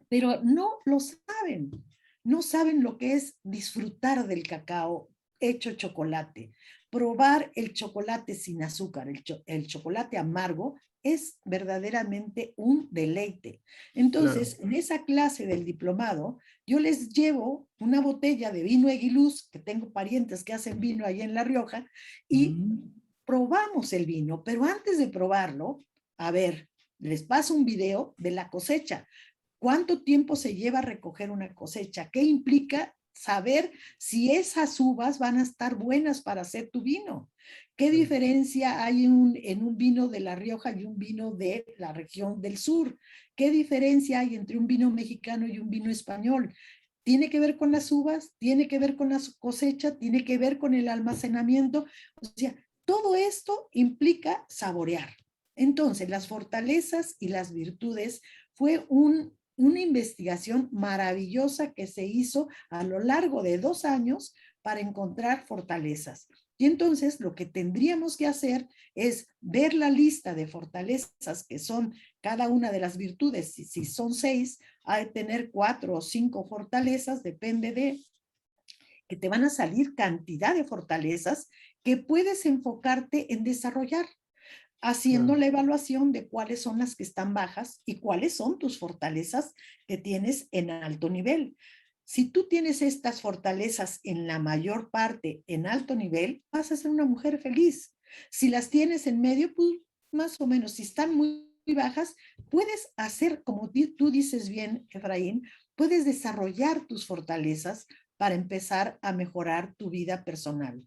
pero no lo saben. No saben lo que es disfrutar del cacao hecho chocolate. Probar el chocolate sin azúcar, el chocolate amargo, es verdaderamente un deleite. Entonces, en esa clase del diplomado, yo les llevo una botella de vino Eguiluz, que tengo parientes que hacen vino ahí en La Rioja, y probamos el vino, pero antes de probarlo, a ver, les paso un video de la cosecha. ¿Cuánto tiempo se lleva a recoger una cosecha? ¿Qué implica saber si esas uvas van a estar buenas para hacer tu vino? ¿Qué diferencia hay en un vino de La Rioja y un vino de la región del sur? ¿Qué diferencia hay entre un vino mexicano y un vino español? Tiene que ver con las uvas, tiene que ver con la cosecha, tiene que ver con el almacenamiento. O sea, todo esto implica saborear. Entonces, las fortalezas y las virtudes fue una investigación maravillosa que se hizo a lo largo de 2 años para encontrar fortalezas. Y entonces lo que tendríamos que hacer es ver la lista de fortalezas que son cada una de las virtudes. Si son 6, hay que tener 4 o 5 fortalezas, depende de que te van a salir cantidad de fortalezas que puedes enfocarte en desarrollar, haciendo la evaluación de cuáles son las que están bajas y cuáles son tus fortalezas que tienes en alto nivel. Si tú tienes estas fortalezas en la mayor parte en alto nivel, vas a ser una mujer feliz. Si las tienes en medio, pues más o menos, si están muy bajas, puedes hacer, como tú dices bien, Efraín, puedes desarrollar tus fortalezas para empezar a mejorar tu vida personal.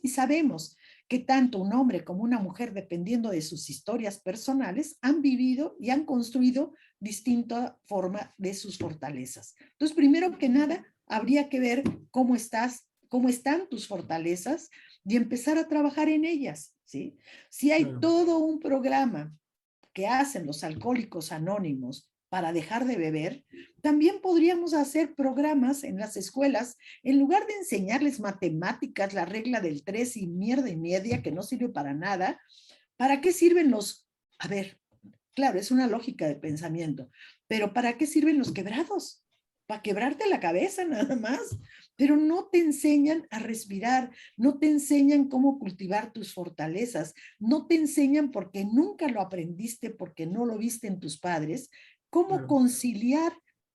Y sabemos que tanto un hombre como una mujer, dependiendo de sus historias personales, han vivido y han construido distinta forma de sus fortalezas. Entonces, primero que nada, habría que ver cómo estás, cómo están tus fortalezas y empezar a trabajar en ellas, ¿sí? Si hay todo un programa que hacen los alcohólicos anónimos para dejar de beber, también podríamos hacer programas en las escuelas, en lugar de enseñarles matemáticas, la regla del 3 y mierda y media, que no sirve para nada. ¿Para qué sirven los, a ver, claro, es una lógica de pensamiento, pero ¿para qué sirven los quebrados? Para quebrarte la cabeza nada más, pero no te enseñan a respirar, no te enseñan cómo cultivar tus fortalezas, no te enseñan porque nunca lo aprendiste, porque no lo viste en tus padres, cómo conciliar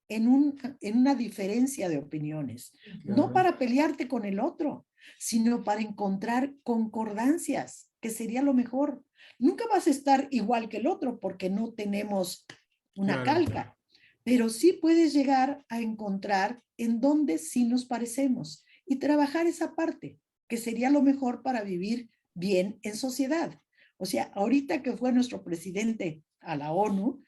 en una diferencia de opiniones, no para pelearte con el otro, sino para encontrar concordancias, que sería lo mejor. Nunca vas a estar igual que el otro porque no tenemos una calca, pero sí puedes llegar a encontrar en dónde sí nos parecemos y trabajar esa parte, que sería lo mejor para vivir bien en sociedad. O sea, ahorita que fue nuestro presidente a la ONU,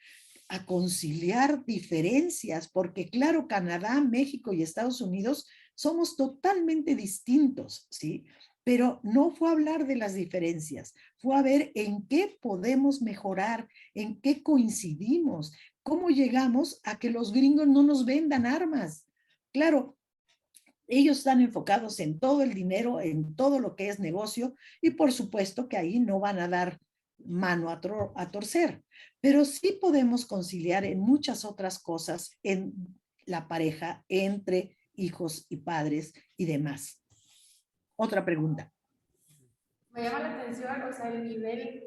a conciliar diferencias, porque claro, Canadá, México y Estados Unidos somos totalmente distintos, ¿sí? Pero no fue a hablar de las diferencias, fue a ver en qué podemos mejorar, en qué coincidimos, cómo llegamos a que los gringos no nos vendan armas. Claro, ellos están enfocados en todo el dinero, en todo lo que es negocio, y por supuesto que ahí no van a dar mano a torcer, pero sí podemos conciliar en muchas otras cosas en la pareja, entre hijos y padres y demás. Otra pregunta. Me llama la atención, o sea, el nivel,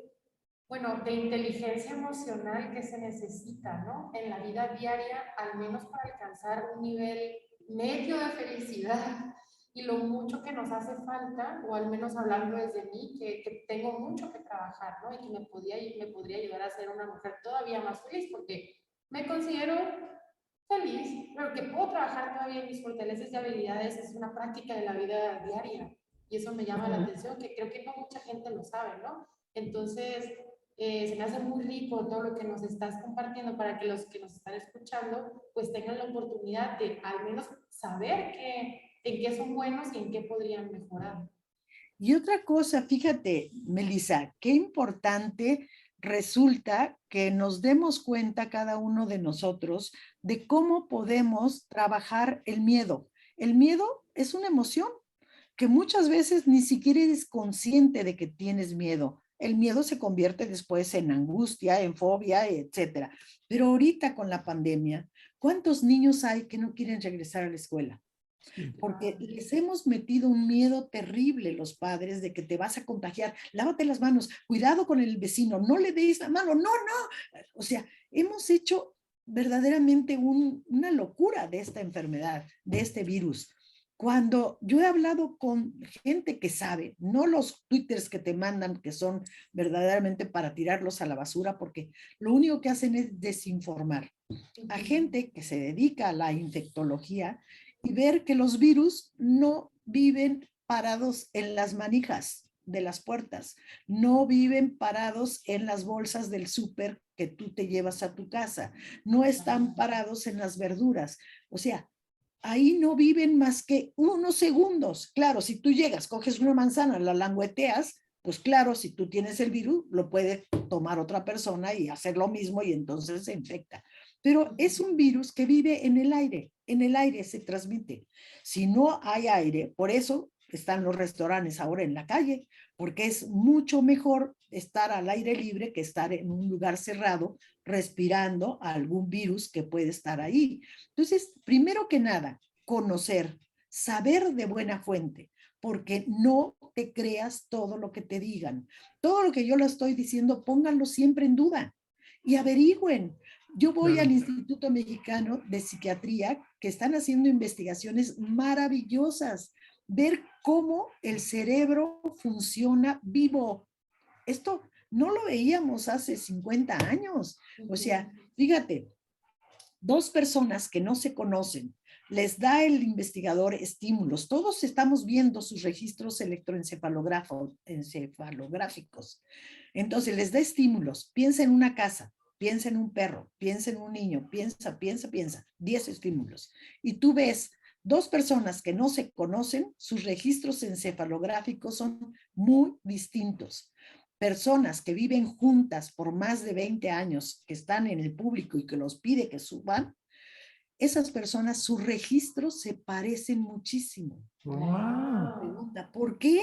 bueno, de inteligencia emocional que se necesita, ¿no? En la vida diaria, al menos para alcanzar un nivel medio de felicidad y lo mucho que nos hace falta, o al menos hablando desde mí, que tengo mucho que trabajar, ¿no? Y que me podría ayudar a ser una mujer todavía más feliz, porque me considero feliz, pero que puedo trabajar todavía en mis fortalezas y habilidades, es una práctica de la vida diaria. Y eso me llama la atención, que creo que no mucha gente lo sabe, ¿no? Entonces, se me hace muy rico todo lo que nos estás compartiendo para que los que nos están escuchando pues tengan la oportunidad de al menos saber en qué son buenos y en qué podrían mejorar. Y otra cosa, fíjate, Melissa, qué importante resulta que nos demos cuenta cada uno de nosotros de cómo podemos trabajar el miedo. El miedo es una emoción que muchas veces ni siquiera eres consciente de que tienes miedo. El miedo se convierte después en angustia, en fobia, etcétera. Pero ahorita con la pandemia, ¿cuántos niños hay que no quieren regresar a la escuela? Sí. Porque les hemos metido un miedo terrible los padres de que te vas a contagiar, lávate las manos, cuidado con el vecino, no le des la mano, no, no. O sea, hemos hecho verdaderamente una locura de esta enfermedad, de este virus. Cuando yo he hablado con gente que sabe, no los twitters que te mandan, que son verdaderamente para tirarlos a la basura, porque lo único que hacen es desinformar. A gente que se dedica a la infectología, y ver que los virus no viven parados en las manijas de las puertas, no viven parados en las bolsas del súper que tú te llevas a tu casa, no están parados en las verduras. O sea, ahí no viven más que unos segundos. Claro, si tú llegas, coges una manzana, la langueteas, pues claro, si tú tienes el virus, lo puede tomar otra persona y hacer lo mismo y entonces se infecta. Pero es un virus que vive en el aire se transmite. Si no hay aire, por eso están los restaurantes ahora en la calle, porque es mucho mejor estar al aire libre que estar en un lugar cerrado respirando a algún virus que puede estar ahí. Entonces, primero que nada, conocer, saber de buena fuente, porque no te creas todo lo que te digan. Todo lo que yo le estoy diciendo, pónganlo siempre en duda y averigüen. Yo voy al Instituto Mexicano de Psiquiatría, que están haciendo investigaciones maravillosas, ver cómo el cerebro funciona vivo. Esto no lo veíamos hace 50 años. O sea, fíjate, dos personas que no se conocen, les da el investigador estímulos. Todos estamos viendo sus registros electroencefalográficos. Entonces les da estímulos. Piensa en una casa, piensa en un perro, piensa en un niño, piensa, 10 estímulos. Y tú ves dos personas que no se conocen, sus registros encefalográficos son muy distintos. Personas que viven juntas por más de 20 años, que están en el público y que los pide que suban, esas personas, sus registros se parecen muchísimo. Wow. Pregunta, ¿por qué?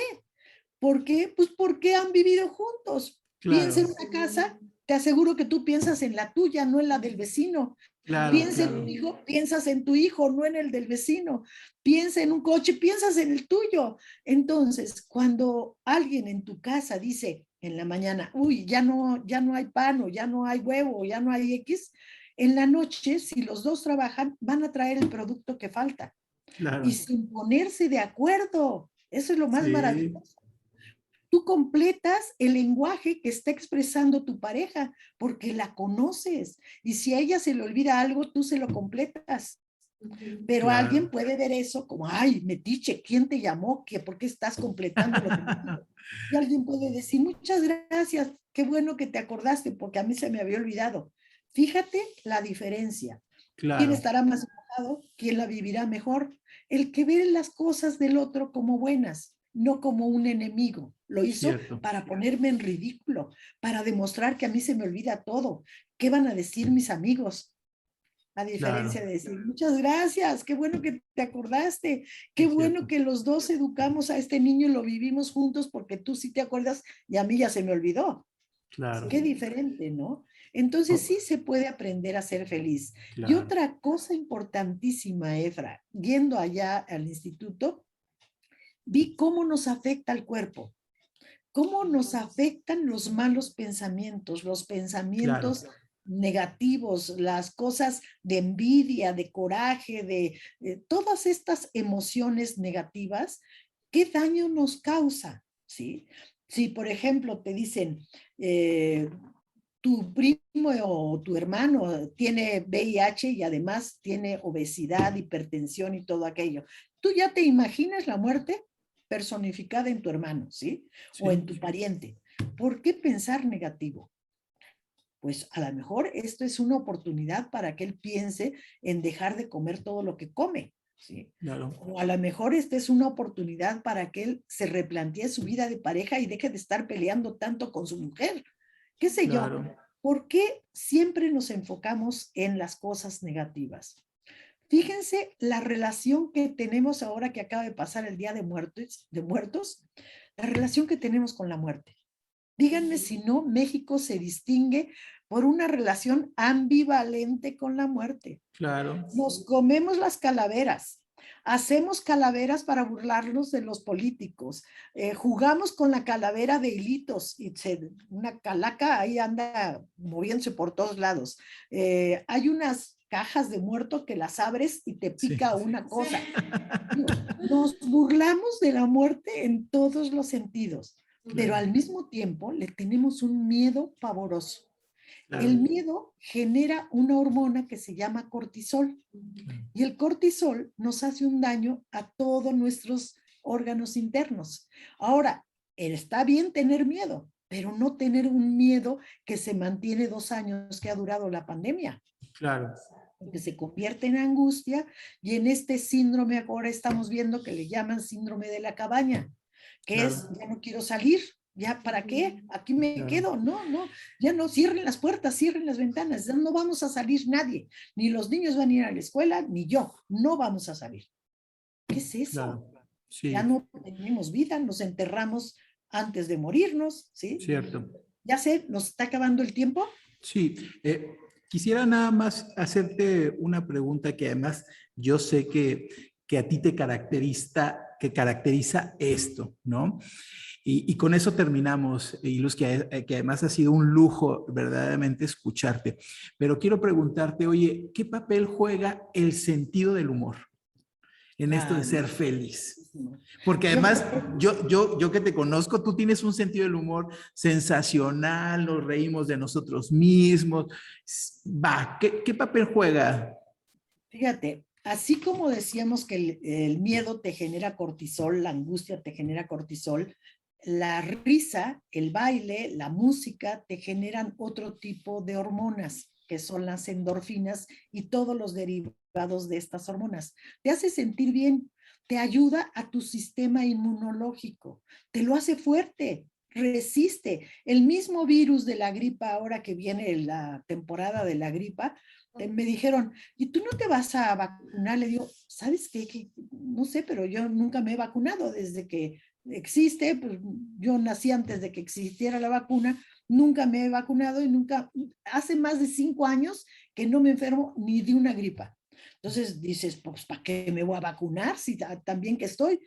¿Por qué? Pues porque han vivido juntos. Claro. Piensa en una casa, te aseguro que tú piensas en la tuya, no en la del vecino. Claro, Piensa claro. en tu hijo, piensas en tu hijo, no en el del vecino. Piensa en un coche, piensas en el tuyo. Entonces, cuando alguien en tu casa dice en la mañana, uy, ya no hay pan, o ya no hay huevo, o ya no hay X, en la noche, si los dos trabajan, van a traer el producto que falta. Claro. Y sin ponerse de acuerdo. Eso es lo más Sí. maravilloso. Tú completas el lenguaje que está expresando tu pareja porque la conoces. Y si a ella se le olvida algo, tú se lo completas. Pero Claro. alguien puede ver eso como, ay, metiche, ¿quién te llamó? ¿Por qué estás completando lo que me dijo? Y alguien puede decir, muchas gracias, qué bueno que te acordaste porque a mí se me había olvidado. Fíjate la diferencia. ¿Quién Claro. estará más enojado? ¿Quién la vivirá mejor? El que ve las cosas del otro como buenas, no como un enemigo. Lo hizo Cierto. para ponerme en ridículo, para demostrar que a mí se me olvida todo. ¿Qué van a decir mis amigos? A diferencia Claro. de decir, muchas gracias, qué bueno que te acordaste, qué Es bueno cierto. que los dos educamos a este niño y lo vivimos juntos porque tú sí te acuerdas y a mí ya se me olvidó. Claro. Qué diferente, ¿no? Entonces sí se puede aprender a ser feliz. Y Claro. otra cosa importantísima, Efra, yendo allá al instituto, vi cómo nos afecta el cuerpo, cómo nos afectan los malos pensamientos, los Claro. pensamientos negativos, las cosas de envidia, de coraje, de todas estas emociones negativas, ¿qué daño nos causa? ¿Sí? Si, por ejemplo, te dicen, tu primo o tu hermano tiene VIH y además tiene obesidad, hipertensión y todo aquello. Tú ya te imaginas la muerte personificada en tu hermano, ¿sí? O en tu pariente. ¿Por qué pensar negativo? Pues a lo mejor esto es una oportunidad para que él piense en dejar de comer todo lo que come, ¿sí? Claro. O a lo mejor esta es una oportunidad para que él se replantee su vida de pareja y deje de estar peleando tanto con su mujer. ¿Qué sé Claro. yo? ¿Por qué siempre nos enfocamos en las cosas negativas? Fíjense la relación que tenemos ahora que acaba de pasar el Día de Muertos, la relación que tenemos con la muerte. Díganme si no, México se distingue por una relación ambivalente con la muerte. Claro. Nos comemos las calaveras, hacemos calaveras para burlarnos de los políticos, jugamos con la calavera de hilitos y una calaca ahí anda moviéndose por todos lados. Hay unas cajas de muerto que las abres y te pica una cosa. Nos burlamos de la muerte en todos los sentidos, pero al mismo tiempo le tenemos un miedo pavoroso. Claro. El miedo genera una hormona que se llama cortisol y el cortisol nos hace un daño a todos nuestros órganos internos. Ahora, está bien tener miedo, pero no tener un miedo que se mantiene 2 años que ha durado la pandemia. Claro. Que se convierte en angustia y en este síndrome ahora estamos viendo que le llaman síndrome de la cabaña, que Claro. es, ya no quiero salir, ya para qué, aquí me Claro. quedo, no, no, ya no, cierren las puertas, cierren las ventanas, ya no vamos a salir nadie, ni los niños van a ir a la escuela, ni yo, no vamos a salir. ¿Qué es eso? Claro. Sí. Ya no tenemos vida, nos enterramos antes de morirnos, ¿sí? Cierto. Ya sé, nos está acabando el tiempo. Sí, quisiera nada más hacerte una pregunta que además yo sé que a ti te caracteriza esto, ¿no? Y con eso terminamos, y Luz, que además ha sido un lujo verdaderamente escucharte. Pero quiero preguntarte, oye, ¿qué papel juega el sentido del humor en esto de ser feliz? Porque además, yo que te conozco, tú tienes un sentido del humor sensacional, nos reímos de nosotros mismos. Va, ¿qué papel juega? Fíjate, así como decíamos que el miedo te genera cortisol, la angustia te genera cortisol, la risa, el baile, la música te generan otro tipo de hormonas, que son las endorfinas y todos los derivados de estas hormonas. Te hace sentir bien, te ayuda a tu sistema inmunológico, te lo hace fuerte, resiste. El mismo virus de la gripa, ahora que viene la temporada de la gripa, me dijeron, ¿y tú no te vas a vacunar? Le digo, ¿sabes qué? Que no sé, pero yo nunca me he vacunado desde que existe, pues yo nací antes de que existiera la vacuna, nunca me he vacunado y nunca, hace más de 5 años que no me enfermo ni de una gripa. Entonces dices, pues, ¿para qué me voy a vacunar si también que estoy?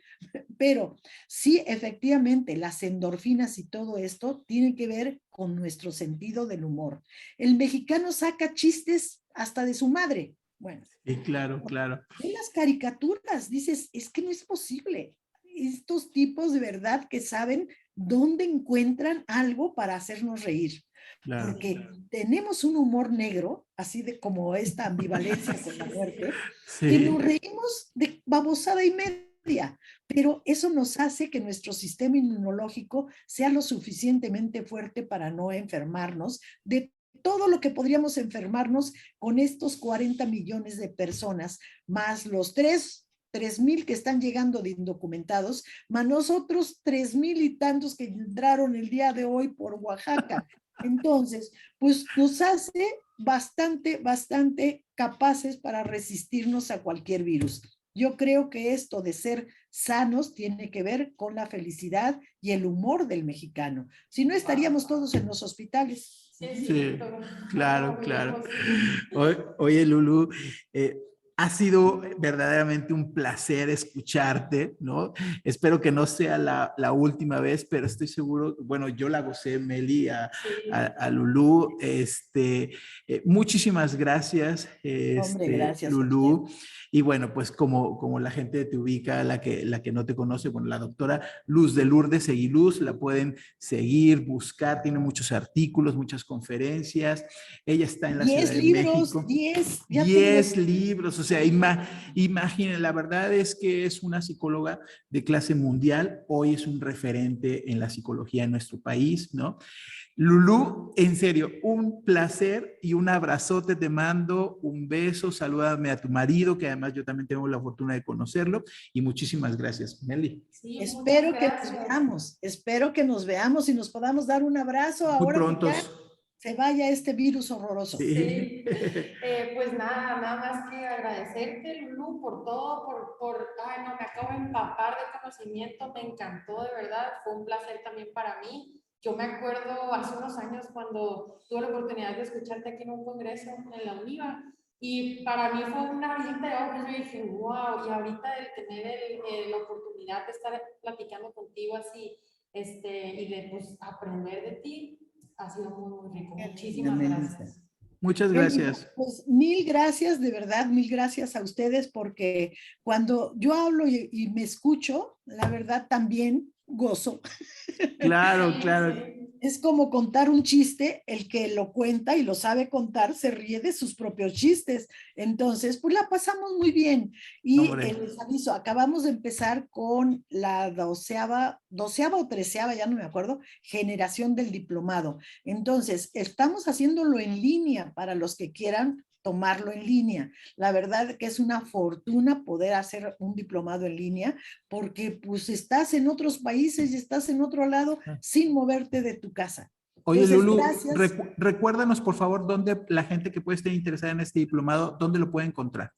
Pero sí, efectivamente, las endorfinas y todo esto tienen que ver con nuestro sentido del humor. El mexicano saca chistes hasta de su madre. Bueno. Sí, claro, claro. En las caricaturas dices, es que no es posible. Estos tipos de verdad que saben dónde encuentran algo para hacernos reír. Claro. Porque tenemos un humor negro, así de como esta ambivalencia con la muerte, Sí. que nos reímos de babosada y media, pero eso nos hace que nuestro sistema inmunológico sea lo suficientemente fuerte para no enfermarnos de todo lo que podríamos enfermarnos con estos 40 millones de personas, más los 3,000 que están llegando de indocumentados, más nosotros 3,000 y tantos que entraron el día de hoy por Oaxaca. Entonces, pues nos hace bastante capaces para resistirnos a cualquier virus. Yo creo que esto de ser sanos tiene que ver con la felicidad y el humor del mexicano. Si no, estaríamos todos en los hospitales. Sí, claro, claro. Oye, Lulú, Ha sido verdaderamente un placer escucharte, ¿no? Espero que no sea la última vez, pero estoy seguro, bueno, yo la gocé, Meli, a Lulú. Muchísimas gracias, Hombre, gracias a usted. Lulú. Y bueno, pues como la gente te ubica, la que no te conoce, bueno, la doctora Luz de Lourdes Seguiluz, la pueden seguir, buscar, tiene muchos artículos, muchas conferencias. Ella está en la Ciudad 10 de libros, México. 10, ya tengo. 10 libros, o sea, imaginen, la verdad es que es una psicóloga de clase mundial, hoy es un referente en la psicología en nuestro país, ¿no? Lulú, en serio, un placer y un abrazote te mando, un beso, salúdame a tu marido, que además yo también tengo la fortuna de conocerlo, y muchísimas gracias, Meli. Sí, Espero muchas que nos gracias. veamos, espero que nos veamos y nos podamos dar un abrazo Muy ahora que ya prontos. se vaya este virus horroroso. Sí. Sí, pues nada más que agradecerte, Lulú, por todo, ay no, me acabo de empapar de conocimiento, me encantó de verdad, fue un placer también para mí. Yo me acuerdo hace unos años cuando tuve la oportunidad de escucharte aquí en un congreso en la UNIVA y para mí fue una visita de ojos, yo dije, wow, y ahorita el tener la oportunidad de estar platicando contigo así, y de pues aprender de ti, ha sido muy rico. Muchísimas gracias. Muchas Qué lindo. gracias. Pues mil gracias, de verdad, mil gracias a ustedes porque cuando yo hablo y me escucho, la verdad también gozo. Claro, Sí, claro. sí. Es como contar un chiste, el que lo cuenta y lo sabe contar se ríe de sus propios chistes. Entonces, pues la pasamos muy bien. Y Hombre. les aviso, acabamos de empezar con la doceava o treceava, ya no me acuerdo, generación del diplomado. Entonces, estamos haciéndolo en línea para los que quieran tomarlo en línea. La verdad que es una fortuna poder hacer un diplomado en línea porque pues estás en otros países y estás en otro lado sin moverte de tu casa. Oye, Entonces, Lulu, gracias. recuérdanos por favor dónde la gente que puede estar interesada en este diplomado, dónde lo puede encontrar.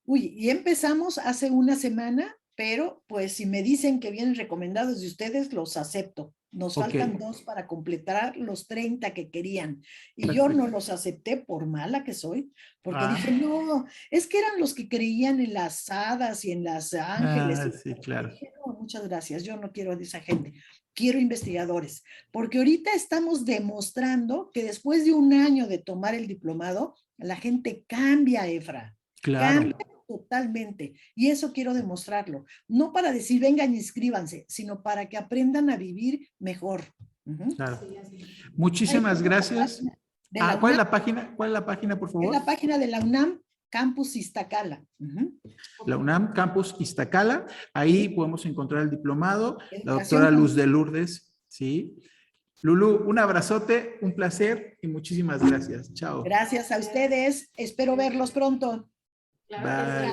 Uy, y empezamos hace una semana, pero pues si me dicen que vienen recomendados de ustedes, los acepto. Nos faltan 2 para completar los 30 que querían. Y yo no los acepté por mala que soy, porque dije, no, es que eran los que creían en las hadas y en las ángeles. Sí, claro. Dije, no, muchas gracias, yo no quiero de esa gente. Quiero investigadores, porque ahorita estamos demostrando que después de un año de tomar el diplomado, la gente cambia, Efra. Claro. Cambia totalmente. Y eso quiero demostrarlo. No para decir, vengan, inscríbanse, sino para que aprendan a vivir mejor. Claro. Sí, así. Muchísimas gracias. ¿Cuál es la página? ¿Cuál es la página, por favor? Es la página de la UNAM, Campus Iztacala. La UNAM Campus Iztacala. Ahí podemos encontrar el diplomado. La Educación doctora Luz de Lourdes. Sí. Lulú, un abrazote, un placer y muchísimas gracias. Chao. Gracias a ustedes. Espero verlos pronto. Claro que sí. Bye.